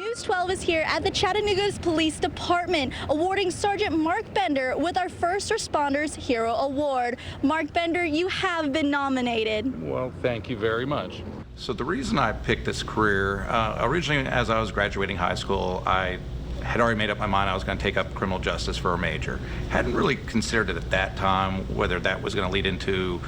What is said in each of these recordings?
News 12 is here at the Chattanooga's Police Department, awarding Sergeant Mark Bender with our First Responders Hero Award. Mark Bender, you have been nominated. Well, thank you very much. So the reason I picked this career, originally as I was graduating high school, I had already made up my mind I was going to take up criminal justice for a major. Hadn't really considered it at that time whether that was going to lead into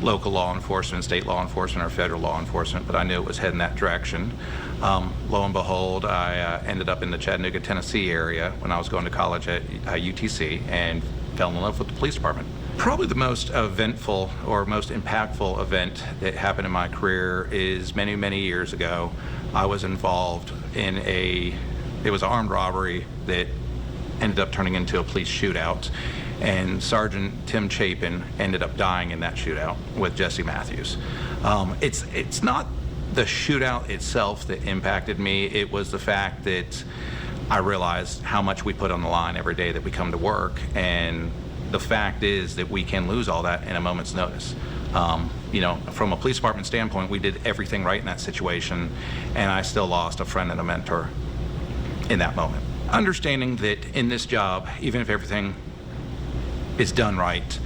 local law enforcement, state law enforcement, or federal law enforcement, but I knew it was heading that direction. Lo and behold, I ended up in the Chattanooga, Tennessee area when I was going to college at UTC and fell in love with the police department. Probably the most eventful or most impactful event that happened in my career is many, many years ago. I was involved in it was an armed robbery that ended up turning into a police shootout, and Sergeant Tim Chapin ended up dying in that shootout with Jesse Matthews. It's not the shootout itself that impacted me, it was the fact that I realized how much we put on the line every day that we come to work, and the fact is that we can lose all that in a moment's notice. You know, from a police department standpoint, we did everything right in that situation, and I still lost a friend and a mentor in that moment. Understanding that in this job, even if everything is done right,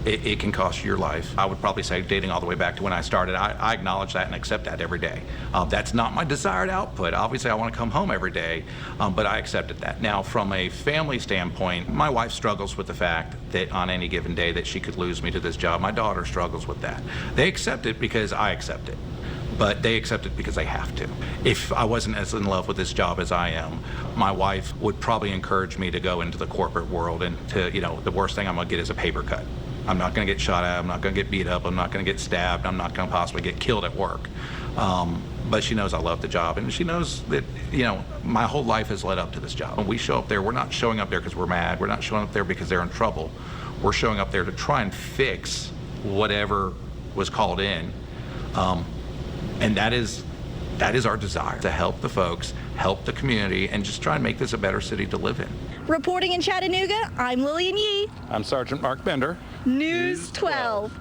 it can cost you your life. I would probably say, dating all the way back to when I started, I acknowledge that and accept that every day. That's not my desired output. Obviously, I want to come home every day, but I accepted that. Now, from a family standpoint, my wife struggles with the fact that on any given day that she could lose me to this job. My daughter struggles with that. They accept it because I accept it, but they accept it because they have to. If I wasn't as in love with this job as I am, my wife would probably encourage me to go into the corporate world, and to, you know, the worst thing I'm gonna get is a paper cut. I'm not gonna get shot at, I'm not gonna get beat up, I'm not gonna get stabbed, I'm not gonna possibly get killed at work. But she knows I love the job, and she knows that, you know, my whole life has led up to this job. When we show up there, we're not showing up there because we're mad, we're not showing up there because they're in trouble. We're showing up there to try and fix whatever was called in. And that is our desire, to help the folks, help the community, and just try and make this a better city to live in. Reporting in Chattanooga, I'm Lillian Yee. I'm Sergeant Mark Bender. News 12.